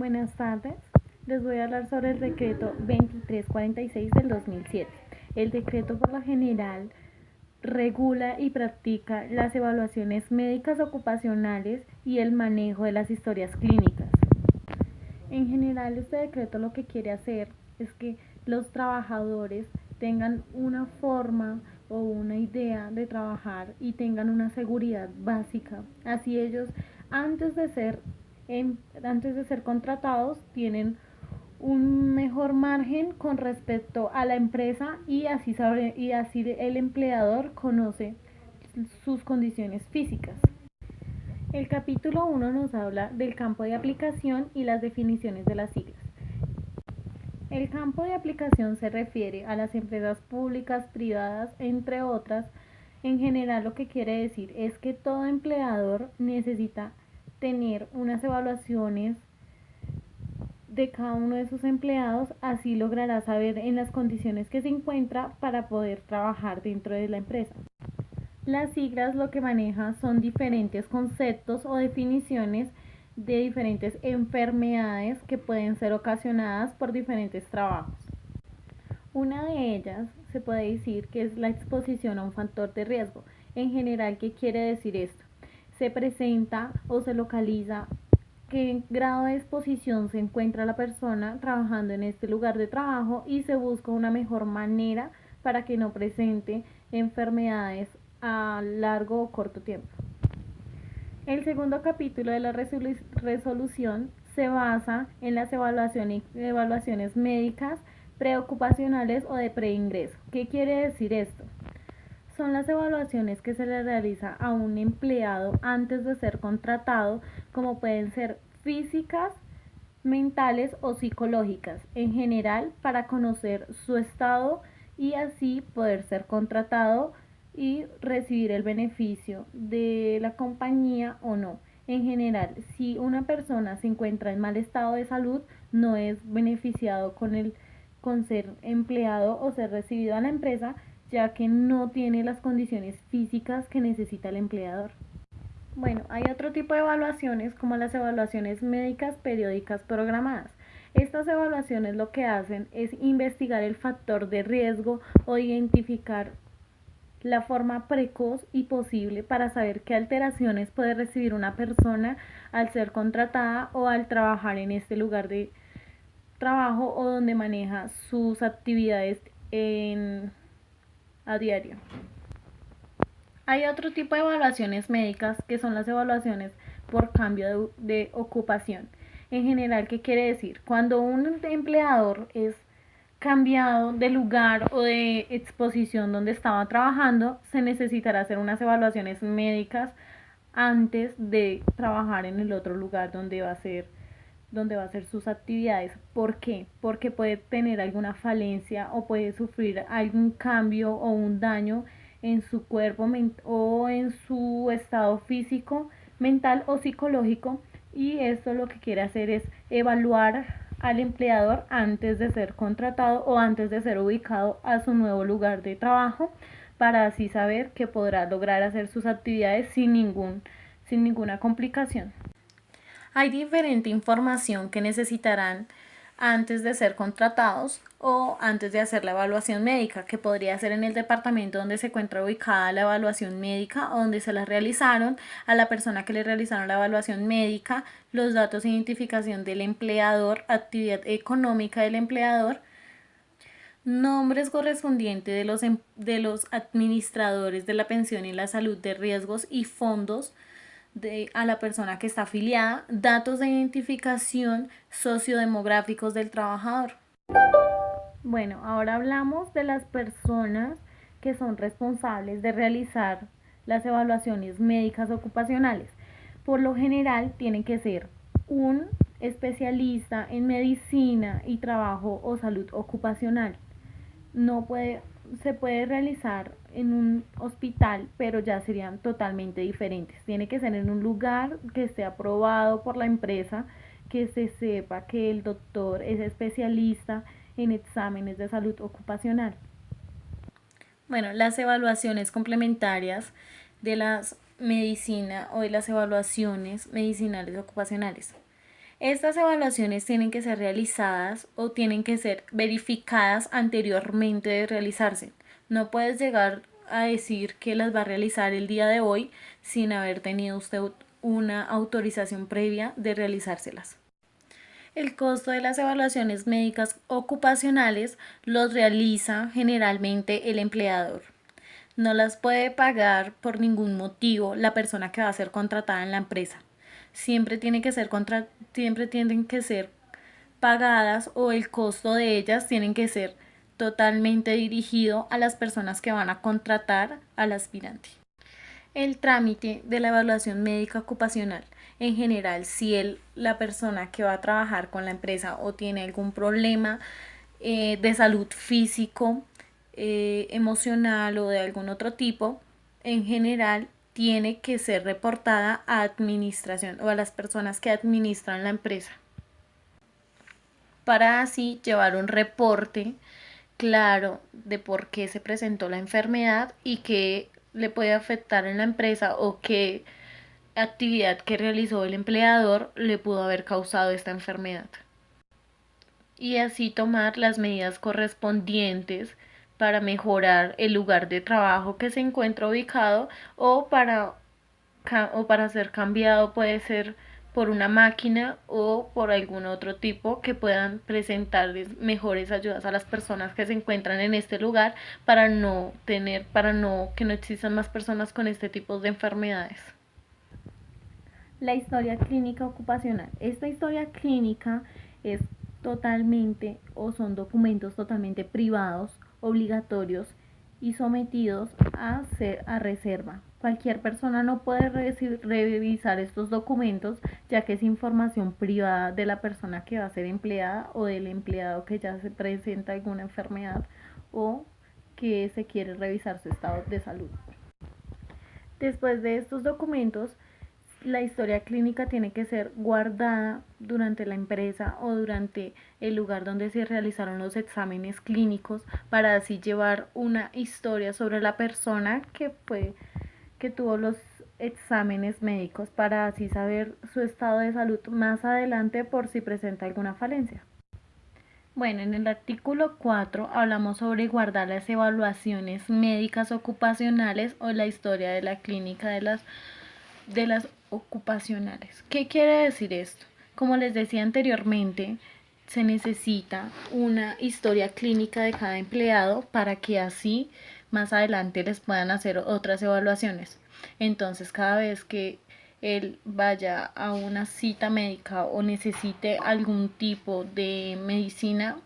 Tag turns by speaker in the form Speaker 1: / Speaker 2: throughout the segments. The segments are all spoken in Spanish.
Speaker 1: Buenas tardes. Les voy a hablar sobre el decreto 2346 del 2007. El decreto por lo general regula y practica las evaluaciones médicas ocupacionales y el manejo de las historias clínicas. En general, este decreto lo que quiere hacer es que los trabajadores tengan una forma o una idea de trabajar y tengan una seguridad básica. Así ellos, antes de ser, antes de ser contratados, tienen un mejor margen con respecto a la empresa y así el empleador conoce sus condiciones físicas. El capítulo 1 nos habla del campo de aplicación y las definiciones de las siglas. El campo de aplicación se refiere a las empresas públicas, privadas, entre otras. En general, lo que quiere decir es que todo empleador necesita tener unas evaluaciones de cada uno de sus empleados, así logrará saber en las condiciones que se encuentra para poder trabajar dentro de la empresa. Las siglas lo que manejan son diferentes conceptos o definiciones de diferentes enfermedades que pueden ser ocasionadas por diferentes trabajos. Una de ellas se puede decir que es la exposición a un factor de riesgo. En general, ¿qué quiere decir esto? Se presenta o se localiza qué grado de exposición se encuentra la persona trabajando en este lugar de trabajo y se busca una mejor manera para que no presente enfermedades a largo o corto tiempo. El segundo capítulo de la resolución se basa en las evaluaciones médicas, preocupacionales o de preingreso. ¿Qué quiere decir esto? Son las evaluaciones que se le realiza a un empleado antes de ser contratado, como pueden ser físicas, mentales o psicológicas, en general para conocer su estado y así poder ser contratado y recibir el beneficio de la compañía o no. En general, si una persona se encuentra en mal estado de salud, no es beneficiado con ser empleado o ser recibido a la empresa, ya que no tiene las condiciones físicas que necesita el empleador. Bueno, hay otro tipo de evaluaciones como las evaluaciones médicas periódicas programadas. Estas evaluaciones lo que hacen es investigar el factor de riesgo o identificar la forma precoz y posible para saber qué alteraciones puede recibir una persona al ser contratada o al trabajar en este lugar de trabajo o donde maneja sus actividades a diario. Hay otro tipo de evaluaciones médicas que son las evaluaciones por cambio de ocupación. En general, ¿qué quiere decir? Cuando un empleador es cambiado de lugar o de exposición donde estaba trabajando, se necesitará hacer unas evaluaciones médicas antes de trabajar en el otro lugar donde va a hacer sus actividades. ¿Por qué? Porque puede tener alguna falencia o puede sufrir algún cambio o un daño en su cuerpo o en su estado físico, mental o psicológico, y esto lo que quiere hacer es evaluar al empleador antes de ser contratado o antes de ser ubicado a su nuevo lugar de trabajo, para así saber que podrá lograr hacer sus actividades sin ninguna complicación. Hay diferente información que necesitarán antes de ser contratados o antes de hacer la evaluación médica, que podría ser en el departamento donde se encuentra ubicada la evaluación médica o donde se la realizaron, a la persona que le realizaron la evaluación médica, los datos de identificación del empleador, actividad económica del empleador, nombres correspondientes de los administradores de la pensión y la salud de riesgos y fondos a la persona que está afiliada, datos de identificación sociodemográficos del trabajador. Bueno, ahora hablamos de las personas que son responsables de realizar las evaluaciones médicas ocupacionales. Por lo general, tienen que ser un especialista en medicina y trabajo o salud ocupacional. No puede, Se puede realizar en un hospital, pero ya serían totalmente diferentes. Tiene que ser en un lugar que esté aprobado por la empresa, que se sepa que el doctor es especialista en exámenes de salud ocupacional. Bueno, las evaluaciones complementarias de la medicina o de las evaluaciones medicinales ocupacionales. Estas evaluaciones tienen que ser realizadas o tienen que ser verificadas anteriormente de realizarse. No puedes llegar a decir que las va a realizar el día de hoy sin haber tenido usted una autorización previa de realizárselas. El costo de las evaluaciones médicas ocupacionales los realiza generalmente el empleador. No las puede pagar por ningún motivo la persona que va a ser contratada en la empresa. Siempre tienen que ser pagadas o el costo de ellas tienen que ser totalmente dirigido a las personas que van a contratar al aspirante. El trámite de la evaluación médica ocupacional. En general, si la persona que va a trabajar con la empresa o tiene algún problema de salud físico, emocional o de algún otro tipo, en general tiene que ser reportada a administración o a las personas que administran la empresa para así llevar un reporte claro de por qué se presentó la enfermedad y qué le puede afectar en la empresa o qué actividad que realizó el empleador le pudo haber causado esta enfermedad. Y así tomar las medidas correspondientes para mejorar el lugar de trabajo que se encuentra ubicado o para ser cambiado puede ser por una máquina o por algún otro tipo que puedan presentarles mejores ayudas a las personas que se encuentran en este lugar para que no existan más personas con este tipo de enfermedades. La historia clínica ocupacional. Esta historia clínica es totalmente o son documentos totalmente privados, obligatorios y sometidos a reserva. Cualquier persona no puede revisar estos documentos ya que es información privada de la persona que va a ser empleada o del empleado que ya se presenta alguna enfermedad o que se quiere revisar su estado de salud. Después de estos documentos, la historia clínica tiene que ser guardada durante la empresa o durante el lugar donde se realizaron los exámenes clínicos para así llevar una historia sobre la persona que tuvo los exámenes médicos para así saber su estado de salud más adelante por si presenta alguna falencia. Bueno, en el artículo 4 hablamos sobre guardar las evaluaciones médicas ocupacionales o la historia de la clínica de las ocupacionales. ¿Qué quiere decir esto? Como les decía anteriormente, se necesita una historia clínica de cada empleado para que así más adelante les puedan hacer otras evaluaciones. Entonces, cada vez que él vaya a una cita médica o necesite algún tipo de medicina,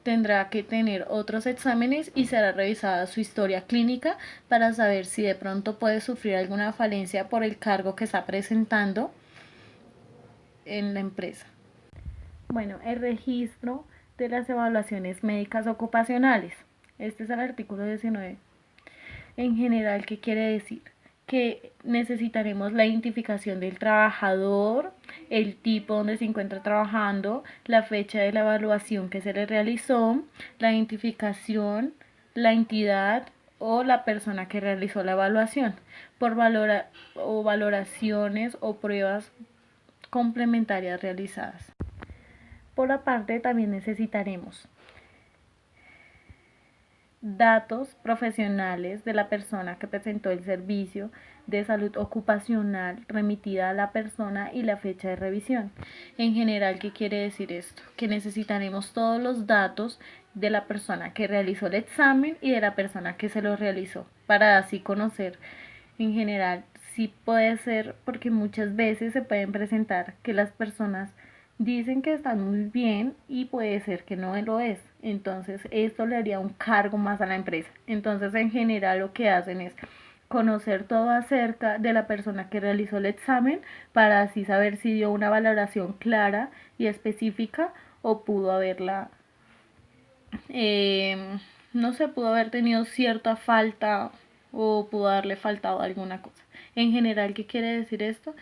Speaker 1: tendrá que tener otros exámenes y será revisada su historia clínica para saber si de pronto puede sufrir alguna falencia por el cargo que está presentando en la empresa. Bueno, el registro de las evaluaciones médicas ocupacionales. Este es el artículo 19. En general, ¿qué quiere decir? Que necesitaremos la identificación del trabajador, el tipo donde se encuentra trabajando, la fecha de la evaluación que se le realizó, la identificación, la entidad o la persona que realizó la evaluación por valoraciones o pruebas complementarias realizadas. Por aparte, también necesitaremos datos profesionales de la persona que presentó el servicio de salud ocupacional remitida a la persona y la fecha de revisión. En general, ¿qué quiere decir esto? Que necesitaremos todos los datos de la persona que realizó el examen y de la persona que se lo realizó para así conocer en general si puede ser, porque muchas veces se pueden presentar que las personas dicen que están muy bien y puede ser que no lo es. Entonces esto le haría un cargo más a la empresa. Entonces en general lo que hacen es conocer todo acerca de la persona que realizó el examen para así saber si dio una valoración clara y específica o pudo haberla, no sé, pudo haber tenido cierta falta o pudo haberle faltado alguna cosa. En general, ¿qué quiere decir esto?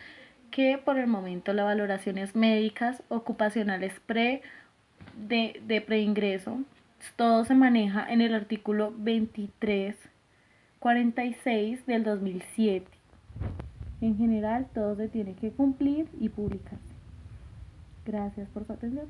Speaker 1: Que por el momento las valoraciones médicas ocupacionales de preingreso, todo se maneja en el artículo 2346 del 2007. En general, todo se tiene que cumplir y publicar. Gracias por su atención.